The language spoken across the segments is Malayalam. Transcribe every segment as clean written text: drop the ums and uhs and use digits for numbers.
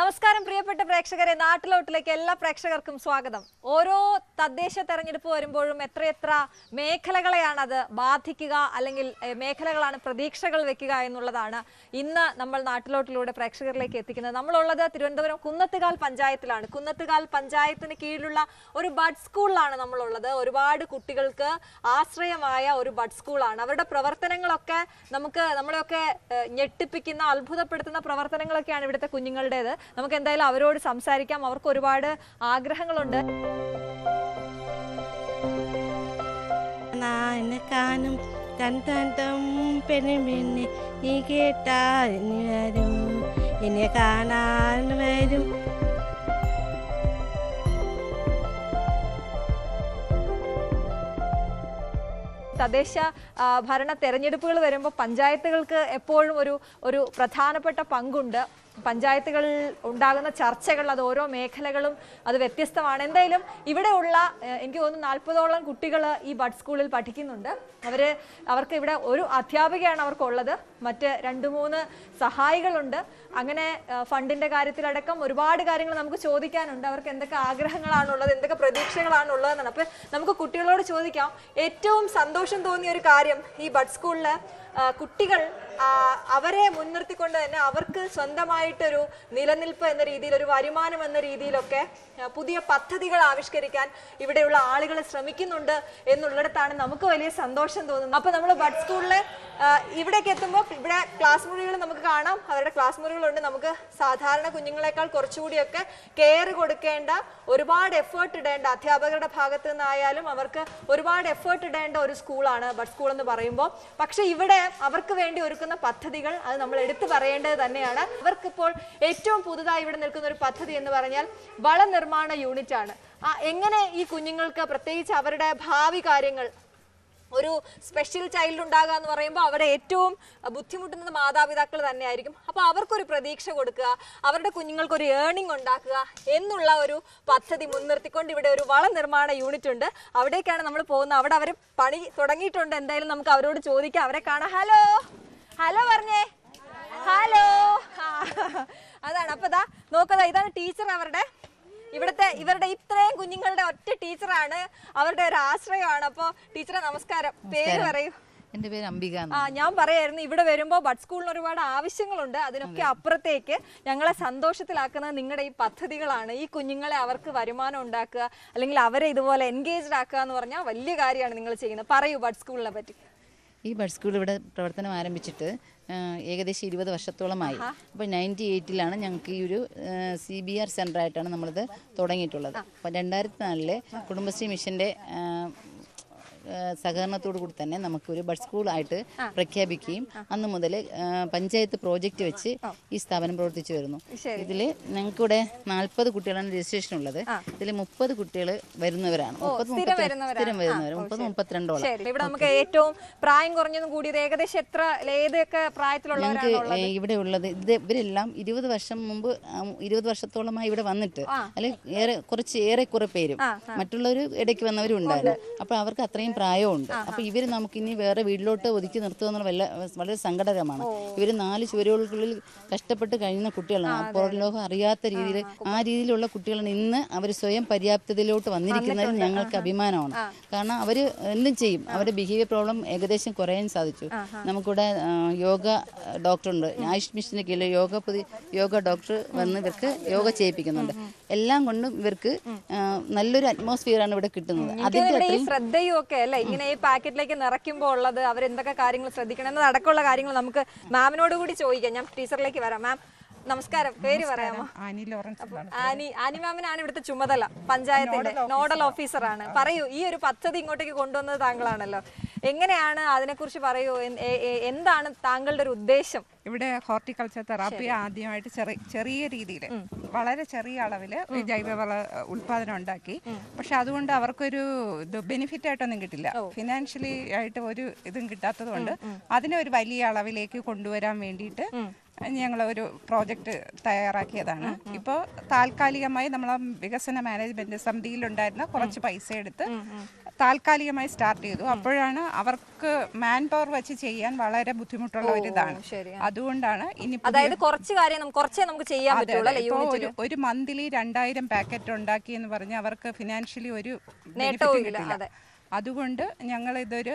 നമസ്കാരം പ്രിയപ്പെട്ട പ്രേക്ഷകരെ, നാട്ടിലോട്ടിലേക്ക് എല്ലാ പ്രേക്ഷകർക്കും സ്വാഗതം. ഓരോ തദ്ദേശ തെരഞ്ഞെടുപ്പ് വരുമ്പോഴും എത്രയെത്ര മേഖലകളെയാണ് അത് ബാധിക്കുക, അല്ലെങ്കിൽ മേഖലകളാണ് പ്രതീക്ഷകൾ വെക്കുക എന്നുള്ളതാണ് ഇന്ന് നമ്മൾ നാട്ടിലോട്ടിലൂടെ പ്രേക്ഷകരിലേക്ക് എത്തിക്കുന്നത്. നമ്മളുള്ളത് തിരുവനന്തപുരം കുന്നത്തുകാൽ പഞ്ചായത്തിലാണ്. കുന്നത്തുകാൽ പഞ്ചായത്തിന് കീഴിലുള്ള ഒരു ബഡ് സ്കൂളിലാണ് നമ്മളുള്ളത്. ഒരുപാട് കുട്ടികൾക്ക് ആശ്രയമായ ഒരു ബഡ് സ്കൂളാണ്. അവരുടെ പ്രവർത്തനങ്ങളൊക്കെ നമ്മളെയൊക്കെ ഞെട്ടിപ്പിക്കുന്ന, അത്ഭുതപ്പെടുത്തുന്ന പ്രവർത്തനങ്ങളൊക്കെയാണ് ഇവിടുത്തെ കുഞ്ഞുങ്ങളുടേത്. നമുക്ക് എന്തായാലും അവരോട് സംസാരിക്കാം. അവർക്ക് ഒരുപാട് ആഗ്രഹങ്ങളുണ്ട്. കാണും പെണ്ണെ നീ കേട്ടാൽ വരും, എന്നെ കാണാൻ വരും. തദ്ദേശ ഭരണ തെരഞ്ഞെടുപ്പുകൾ വരുമ്പോൾ പഞ്ചായത്തുകൾക്ക് എപ്പോഴും ഒരു പ്രധാനപ്പെട്ട പങ്കുണ്ട്. പഞ്ചായത്തുകളിൽ ഉണ്ടാകുന്ന ചർച്ചകൾ, അത് ഓരോ മേഖലകളും അത് വ്യത്യസ്തമാണ്. എന്തായാലും ഇവിടെയുള്ള എനിക്ക് തോന്നുന്നു 40ഓളം കുട്ടികൾ ഈ ബഡ് സ്കൂളിൽ പഠിക്കുന്നുണ്ട്. അവർക്ക് ഇവിടെ ഒരു അധ്യാപികയാണ് അവർക്കുള്ളത്, മറ്റ് 2-3 സഹായികളുണ്ട്. അങ്ങനെ ഫണ്ടിന്റെ കാര്യത്തിലടക്കം ഒരുപാട് കാര്യങ്ങൾ നമുക്ക് ചോദിക്കാനുണ്ട്. അവർക്ക് എന്തൊക്കെ ആഗ്രഹങ്ങളാണുള്ളത്, എന്തൊക്കെ പ്രതീക്ഷകളാണുള്ളതെന്നാണ്. അപ്പോൾ നമുക്ക് കുട്ടികളോട് ചോദിക്കാം. ഏറ്റവും സന്തോഷം തോന്നിയ ഒരു കാര്യം ഈ ബഡ് സ്കൂളിൽ കുട്ടികൾ അവരെ മുൻനിർത്തിക്കൊണ്ട് തന്നെ അവർക്ക് സ്വന്തമായിട്ടൊരു നിലനിൽപ്പ് എന്ന രീതിയിൽ, ഒരു വരുമാനം എന്ന രീതിയിലൊക്കെ പുതിയ പദ്ധതികൾ ആവിഷ്കരിക്കാൻ ഇവിടെയുള്ള ആളുകൾ ശ്രമിക്കുന്നുണ്ട് എന്നുള്ളിടത്താണ് നമുക്ക് വലിയ സന്തോഷം തോന്നുന്നത്. അപ്പൊ നമ്മൾ ബഡ് സ്കൂളിലെ ഇവിടേക്ക് എത്തുമ്പോൾ ഇവിടെ ക്ലാസ് മുറികൾ നമുക്ക് കാണാം. അവരുടെ ക്ലാസ് മുറികളുണ്ട്. നമുക്ക് സാധാരണ കുഞ്ഞുങ്ങളെക്കാൾ കുറച്ചുകൂടിയൊക്കെ കെയർ കൊടുക്കേണ്ട, ഒരുപാട് എഫേർട്ട് ഇടേണ്ട, അധ്യാപകരുടെ ഭാഗത്തു നിന്നായാലും അവർക്ക് ഒരുപാട് എഫേർട്ട് ഇടേണ്ട ഒരു സ്കൂളാണ് ബഡ് സ്കൂൾ എന്ന് പറയുമ്പോൾ. പക്ഷെ ഇവിടെ അവർക്ക് വേണ്ടി ഒരുക്കുന്ന പദ്ധതികൾ അത് നമ്മൾ എടുത്തു പറയേണ്ടത് തന്നെയാണ്. അവർക്കിപ്പോൾ ഏറ്റവും പുതുതായി ഇവിടെ നിൽക്കുന്ന ഒരു പദ്ധതി എന്ന് പറഞ്ഞാൽ വളനിർമ്മാണ യൂണിറ്റ് ആണ്. എങ്ങനെ ഈ കുഞ്ഞുങ്ങൾക്ക്, പ്രത്യേകിച്ച് അവരുടെ ഭാവി കാര്യങ്ങൾ, ഒരു സ്പെഷ്യൽ ചൈൽഡ് ഉണ്ടാകുക എന്ന് പറയുമ്പോൾ അവരെ ഏറ്റവും ബുദ്ധിമുട്ടുന്നത് മാതാപിതാക്കൾ തന്നെയായിരിക്കും. അപ്പോൾ അവർക്കൊരു പ്രതീക്ഷ കൊടുക്കുക, അവരുടെ കുഞ്ഞുങ്ങൾക്ക് ഒരു ഏർണിംഗ് ഉണ്ടാക്കുക എന്നുള്ള ഒരു പദ്ധതി മുൻനിർത്തിക്കൊണ്ട് ഇവിടെ ഒരു വളനിർമ്മാണ യൂണിറ്റ് ഉണ്ട്. അവിടേക്കാണ് നമ്മൾ പോകുന്നത്. അവിടെ അവർ പണി തുടങ്ങിയിട്ടുണ്ട്. എന്തായാലും നമുക്ക് അവരോട് ചോദിക്കാം. അവരെ കാണാം. ഹലോ ഹലോ പറഞ്ഞേ. ഹലോ. അതാണ്. അപ്പൊ ഇതാ നോക്കതാ, ഇതാണ് ടീച്ചർ. ഇവരുടെ ഇത്രയും കുഞ്ഞുങ്ങളുടെ ഒറ്റ ടീച്ചറാണ്, അവരുടെ ഒരു ആശ്രയമാണ്. അപ്പൊ ടീച്ചറെ നമസ്കാരം. പേര് പറയൂ. എന്റെ പേര് അംബിക. ഞാൻ പറയായിരുന്നു, ഇവിടെ വരുമ്പോൾ ബഡ് സ്കൂളിന് ഒരുപാട് ആവശ്യങ്ങളുണ്ട്. അതിനൊക്കെ അപ്പുറത്തേക്ക് ഞങ്ങളെ സന്തോഷത്തിലാക്കുന്നത് നിങ്ങളുടെ ഈ പദ്ധതികളാണ്. ഈ കുഞ്ഞുങ്ങളെ അവർക്ക് വരുമാനം ഉണ്ടാക്കുക, അല്ലെങ്കിൽ അവരെ ഇതുപോലെ എൻഗേജ്ഡ് ആക്കുക എന്ന് പറഞ്ഞാൽ വലിയ കാര്യമാണ് നിങ്ങൾ ചെയ്യുന്നത്. പറയൂ ബഡ് സ്കൂളിനെ പറ്റി. ഈ ബഡ് സ്കൂൾ ഇവിടെ പ്രവർത്തനം ആരംഭിച്ചിട്ട് ഏകദേശം 20 വർഷത്തോളമായി. അപ്പോൾ 98-ലാണ് ഞങ്ങൾക്ക് ഈ ഒരു CBR സെൻ്ററായിട്ടാണ് നമ്മളിത് തുടങ്ങിയിട്ടുള്ളത്. അപ്പോൾ 2004 കുടുംബശ്രീ മിഷൻ്റെ സഹകരണത്തോടു കൂടി തന്നെ നമുക്കൊരു ബഡ് സ്കൂളായിട്ട് പ്രഖ്യാപിക്കുകയും അന്ന് മുതൽ പഞ്ചായത്ത് പ്രോജക്റ്റ് വെച്ച് ഈ സ്ഥാപനം പ്രവർത്തിച്ചു വരുന്നു. ഇതിൽ ഞങ്ങൾക്കിവിടെ 40 കുട്ടികളാണ് രജിസ്ട്രേഷൻ ഉള്ളത്. ഇതിൽ 30 കുട്ടികൾ വരുന്നവരാണ്. 32ഓളം. ഇവിടെ നമുക്ക് ഏറ്റവും പ്രായം കുറഞ്ഞതും കൂടിയത് ഏകദേശം ഏതൊക്കെ പ്രായത്തിലുള്ളവരാണ് ഇവിടെ ഉള്ളത്? ഇവരെല്ലാം 20 വർഷത്തോളമായി ഇവിടെ വന്നിട്ട്, അല്ലെങ്കിൽ ഏറെക്കുറെ പേരും മറ്റുള്ളവർ ഇടയ്ക്ക് വന്നവരും ഉണ്ടായിരുന്നു. അപ്പോൾ അവർക്ക് അത്രയും പ്രായമുണ്ട്. അപ്പൊ ഇവര് നമുക്ക് ഇനി വേറെ വീട്ടിലോട്ട് ഒതുക്കി നിർത്തുക എന്നുള്ള വളരെ സങ്കടകരമാണ്. ഇവര് 4 ചുവരുകൾക്കുള്ളിൽ കഷ്ടപ്പെട്ട് കഴിയുന്ന കുട്ടികളാണ്. പുറം ലോകം അറിയാത്ത രീതിയിൽ ആ രീതിയിലുള്ള കുട്ടികളാണ്. ഇന്ന് അവർ സ്വയം പര്യാപ്തതയിലോട്ട് വന്നിരിക്കുന്നതിൽ ഞങ്ങൾക്ക് അഭിമാനമാണ്. കാരണം അവര് എന്തും ചെയ്യും. അവരുടെ ബിഹേവിയർ പ്രോബ്ലം ഏകദേശം കുറയാൻ സാധിച്ചു. നമുക്കിവിടെ യോഗ ഡോക്ടറുണ്ട്. ആയുഷ് മിഷന് കീഴിൽ യോഗ ഡോക്ടർ വന്ന് ഇവർക്ക് യോഗ ചെയ്യിപ്പിക്കുന്നുണ്ട്. എല്ലാം കൊണ്ടും ഇവർക്ക് നല്ലൊരു അറ്റ്മോസ്ഫിയറാണ് ഇവിടെ കിട്ടുന്നത്. അതിന്റെ ശ്രദ്ധയും ഒക്കെ അല്ലെ, ഇങ്ങനെ ഈ പാക്കറ്റിലേക്ക് നിറയ്ക്കുമ്പോൾ ഉള്ളത്, അവരെന്തൊക്കെ കാര്യങ്ങൾ ശ്രദ്ധിക്കണം എന്നതടക്കമുള്ള കാര്യങ്ങൾ നമുക്ക് മാമിനോട് കൂടി ചോദിക്കാം. ഞാൻ ടീച്ചറിലേക്ക് വരാം. മാം നമസ്കാരം. പേര് പറയാമോ? ആനി മാമിനാണ് ഇവിടുത്തെ ചുമതല, പഞ്ചായത്തിന്റെ നോഡൽ ഓഫീസറാണ്. പറയൂ, ഈ ഒരു പദ്ധതി ഇങ്ങോട്ടേക്ക് കൊണ്ടുവന്നത് താങ്കളാണല്ലോ. എങ്ങനെയാണ് അതിനെക്കുറിച്ച് പറയൂ. എന്താണ് താങ്കളുടെ ഒരു ഉദ്ദേശം? ഇവിടെ ഹോർട്ടിക്കൾച്ചർ തെറാപ്പി ആദ്യമായിട്ട് ചെറിയ രീതിയിൽ, വളരെ ചെറിയ അളവിൽ ജൈവവള ഉൽപാദനം ഉണ്ടാക്കി. പക്ഷെ അതുകൊണ്ട് അവർക്കൊരു ബെനിഫിറ്റ് ആയിട്ടൊന്നും കിട്ടില്ല. ഫിനാൻഷ്യലി ആയിട്ട് ഒരു ഇതും കിട്ടാത്തത് കൊണ്ട് അതിനെ ഒരു വലിയ അളവിലേക്ക് കൊണ്ടുവരാൻ വേണ്ടിയിട്ട് ഞങ്ങൾ ഒരു പ്രോജക്റ്റ് തയ്യാറാക്കിയതാണ്. ഇപ്പോൾ താൽക്കാലികമായി നമ്മളെ വികസന മാനേജ്മെന്റ് സമിതിയിലുണ്ടായിരുന്ന കുറച്ച് പൈസ എടുത്ത് താൽക്കാലികമായി സ്റ്റാർട്ട് ചെയ്തു. അപ്പോഴാണ് അവർക്ക് മാൻ പവർ വെച്ച് ചെയ്യാൻ വളരെ ബുദ്ധിമുട്ടുള്ള ഒരു ഇതാണ്. അതുകൊണ്ടാണ് ഇനി അതായത് കുറച്ചേ നമുക്ക് ചെയ്യാൻ പറ്റുള്ളൂ. ഒരു മന്ത്ലി 2000 പാക്കറ്റ് ഉണ്ടാക്കി എന്ന് പറഞ്ഞാൽ അവർക്ക് ഫിനാൻഷ്യലി ഒരു നേട്ടവും കിട്ടില്ല. അതുകൊണ്ട് ഞങ്ങൾ ഇതൊരു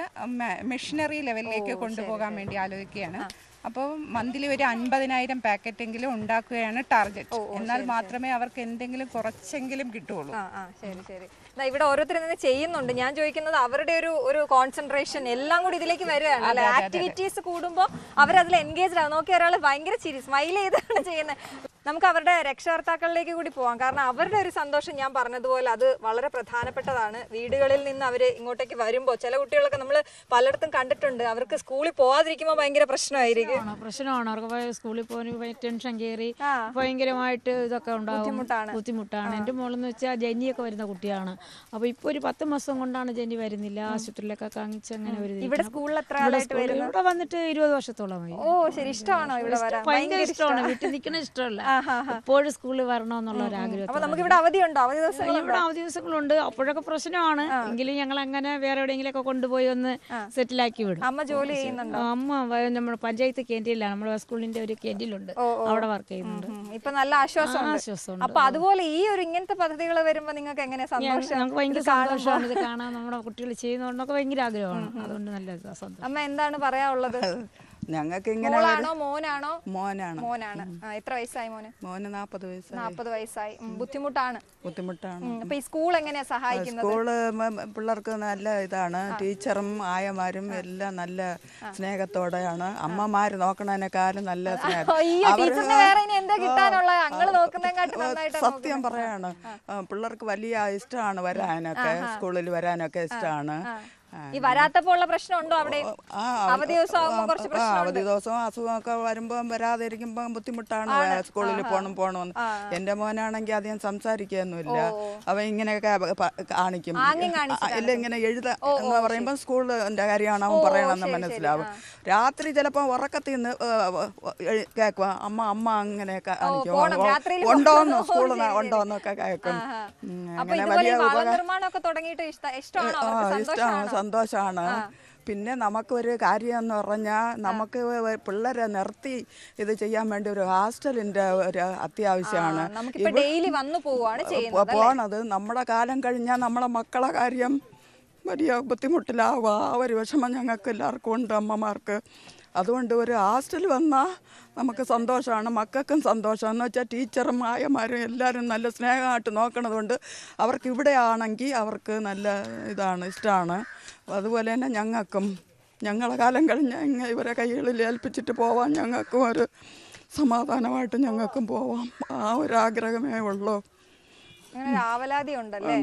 മെഷീനറി ലെവലിലേക്ക് കൊണ്ടുപോകാൻ വേണ്ടി ആലോചിക്കുകയാണ്. അപ്പോൾ മന്ത്ലി ഒരു 50,000 പാക്കറ്റെങ്കിലും ഉണ്ടാക്കുകയാണ് ടാർഗറ്റ്. എന്നാൽ മാത്രമേ അവർക്ക് എന്തെങ്കിലും കുറച്ചെങ്കിലും കിട്ടുള്ളൂ. ശരി ശരി. ഇവിടെ ഓരോരുത്തരും തന്നെ ചെയ്യുന്നുണ്ട്. ഞാൻ ചോദിക്കുന്നത് അവരുടെ ഒരു കോൺസെൻട്രേഷൻ എല്ലാം കൂടി ഇതിലേക്ക് വരികയാണ് അല്ലെ? ആക്ടിവിറ്റീസ് കൂടുമ്പോൾ അവരതിൽ എൻഗേജ്ഡ് ആണ്. നോക്കി ഒരാൾ ഭയങ്കര സ്മൈൽ ചെയ്താണ് ചെയ്യുന്നത്. നമുക്ക് അവരുടെ രക്ഷകർത്താക്കളിലേക്ക് കൂടി പോവാം. കാരണം അവരുടെ ഒരു സന്തോഷം ഞാൻ പറഞ്ഞതുപോലെ അത് വളരെ പ്രധാനപ്പെട്ടതാണ്. വീടുകളിൽ നിന്ന് അവർ ഇങ്ങോട്ടേക്ക് വരുമ്പോൾ ചില കുട്ടികളൊക്കെ നമ്മൾ പലയിടത്തും കണ്ടിട്ടുണ്ട്, അവർക്ക് സ്കൂളിൽ പോകാതിരിക്കുമ്പോൾ ഭയങ്കര പ്രശ്നമായിരിക്കും. പ്രശ്നമാണ് അവർക്ക് സ്കൂളിൽ പോകാൻ ടെൻഷൻ കയറി ഭയങ്കരമായിട്ട് ഇതൊക്കെ ഉണ്ടാവും, ബുദ്ധിമുട്ടാണ്. എൻ്റെ മോളെന്ന് വെച്ചാൽ ജനിയൊക്കെ വരുന്ന കുട്ടിയാണ്. അപ്പോൾ ഇപ്പോൾ ഒരു 10 മാസം കൊണ്ടാണ് ജനി വരുന്നില്ല. ആശുപത്രിയിലൊക്കെ കാണിച്ച് അങ്ങനെ ഒരു ഇവിടെ സ്കൂളിൽ എത്ര ഇവിടെ വന്നിട്ട് 20 വർഷത്തോളമായി. ഓ ശരി. ഇഷ്ടമാണോ ഇവിടെ വരാൻ? ഭയങ്കര ഇഷ്ടമാണ്. വീട്ടിൽ നിൽക്കണ ഇഷ്ടമല്ല, എപ്പോഴും സ്കൂളിൽ വരണമെന്നുള്ള ഒരു ആഗ്രഹം. അപ്പൊ നമുക്ക് ഇവിടെ അവധിയുണ്ടോ? അവധി ദിവസം ഇവിടെ അവധി ദിവസങ്ങളുണ്ട്. അപ്പോഴൊക്കെ പ്രശ്നമാണ്. എങ്കിലും ഞങ്ങൾ അങ്ങനെ വേറെ എവിടെയെങ്കിലും ഒക്കെ കൊണ്ടുപോയി ഒന്ന് സെറ്റിലാക്കി വിടും. അമ്മ ജോലി ചെയ്യുന്നുണ്ടോ? അമ്മ നമ്മുടെ പഞ്ചായത്ത് ക്യാൻറ്റീനിലാണ്, നമ്മുടെ സ്കൂളിന്റെ ഒരു ക്യാൻറ്റീനുണ്ട്, അവിടെ വർക്ക് ചെയ്യുന്നുണ്ട്. ഇപ്പൊ നല്ല ആശ്വാസമുണ്ട്. അപ്പൊ അതുപോലെ ഈ ഒരു ഇങ്ങനത്തെ പദ്ധതികൾ വരുമ്പോ നിങ്ങൾക്ക് എങ്ങനെ സന്തോഷം? നമുക്ക് ഭയങ്കര സന്തോഷമാണ് ഇത് കാണാൻ. നമ്മുടെ കുട്ടികൾ ചെയ്യുന്നതുകൊണ്ടൊക്കെ ഭയങ്കര ആഗ്രഹമാണ്. അതുകൊണ്ട് നല്ല സന്തോഷം. അമ്മ എന്താണ് പറയാനുള്ളത്? ഞങ്ങൾക്ക് ഇങ്ങനെ മോനാണോ? മോനാണ്. എത്ര വയസ്സായി മോന്? മോന് 40 വയസ്സായി. 40 വയസ്സായി. ബുദ്ധിമുട്ടാണ്. അപ്പൊ ഈ സ്കൂൾ എങ്ങനെയാ സഹായിക്കുന്നത്? സ്കൂള് പിള്ളേർക്ക് നല്ല ഇതാണ്. ടീച്ചറും ആയമാരും എല്ലാം നല്ല സ്നേഹത്തോടെയാണ്. അമ്മമാര് നോക്കണതിനേക്കാളും നല്ല സ്നേഹം. സത്യം പറയാണ്, പിള്ളേർക്ക് വലിയ ഇഷ്ടമാണ് വരാനൊക്കെ, സ്കൂളിൽ വരാനൊക്കെ ഇഷ്ടമാണ്. ഈ വരാത്തപ്പോൾ പ്രശ്നമുണ്ടോ അവിടെ? അവധി ദിവസം അസുഖമൊക്കെ വരുമ്പോ വരാതിരിക്കുമ്പോ ബുദ്ധിമുട്ടാണ്. സ്കൂളിൽ പോണമെന്ന്. എന്റെ മോനാണെങ്കിൽ അധികം സംസാരിക്കൊന്നുമില്ല. അവൻ ഇങ്ങനെയൊക്കെ കാണിക്കും. ഇല്ല ഇങ്ങനെ എഴുത എന്ന് പറയുമ്പോ സ്കൂളിന്റെ കാര്യമാണ് അവൻ പറയണമെന്ന് മനസ്സിലാവും. രാത്രി ചിലപ്പോ ഉറക്കത്തിൽ നിന്ന് കേൾക്കുക, അമ്മ അങ്ങനെ കാണിക്കും, ഉണ്ടോന്നോ സ്കൂളിൽ ഉണ്ടോന്നൊക്കെ കേൾക്കും. അങ്ങനെ വലിയ ഇഷ്ടമാണ്, സന്തോഷമാണ്. പിന്നെ നമുക്കൊരു കാര്യം എന്ന് പറഞ്ഞാൽ നമുക്ക് പിള്ളേരെ നിർത്തി ഇത് ചെയ്യാൻ വേണ്ടി ഒരു ഹോസ്റ്റലിന്റെ ഒരു അത്യാവശ്യമാണ്. പോണത് നമ്മുടെ കാലം കഴിഞ്ഞാൽ നമ്മളെ മക്കളെ കാര്യം വലിയ ബുദ്ധിമുട്ടിലാവുക. ആ ഒരു വിഷമം ഞങ്ങൾക്ക് എല്ലാവർക്കും ഉണ്ട്, അമ്മമാർക്ക്. അതുകൊണ്ട് ഒരു ഹോസ്റ്റൽ വന്നാൽ നമുക്ക് സന്തോഷമാണ്, മക്കൾക്കും സന്തോഷം. എന്ന് വെച്ചാൽ ടീച്ചറും ആയമാരും എല്ലാവരും നല്ല സ്നേഹമായിട്ട് നോക്കണത് കൊണ്ട് അവർക്ക് ഇവിടെ ആണെങ്കിൽ അവർക്ക് നല്ല ഇതാണ്, ഇഷ്ടമാണ്. അതുപോലെ തന്നെ ഞങ്ങളെ കാലം കഴിഞ്ഞ് ഇവരെ കൈകളിൽ ഏൽപ്പിച്ചിട്ട് പോവാൻ ഞങ്ങൾക്കും ഒരു സമാധാനമായിട്ട് ഞങ്ങൾക്കും പോവാം. ആ ഒരു ആഗ്രഹമേ ഉള്ളൂ. ആവലാതി ഉണ്ടല്ലേ?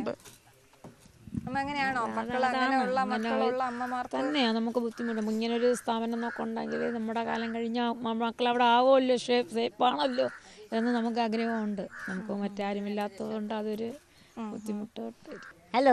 തന്നെയാ നമുക്ക് ബുദ്ധിമുട്ട്. ഇങ്ങനെ ഒരു സ്ഥാപനം നോക്കുന്നുണ്ടെങ്കിൽ നമ്മുടെ കാലം കഴിഞ്ഞാൽ മക്കൾ അവിടെ ആവുമല്ലോ, സേഫാണല്ലോ എന്ന് നമുക്ക് ആഗ്രഹമുണ്ട്. നമുക്ക് മറ്റാരും ഇല്ലാത്തതുകൊണ്ട് അതൊരു ബുദ്ധിമുട്ട്.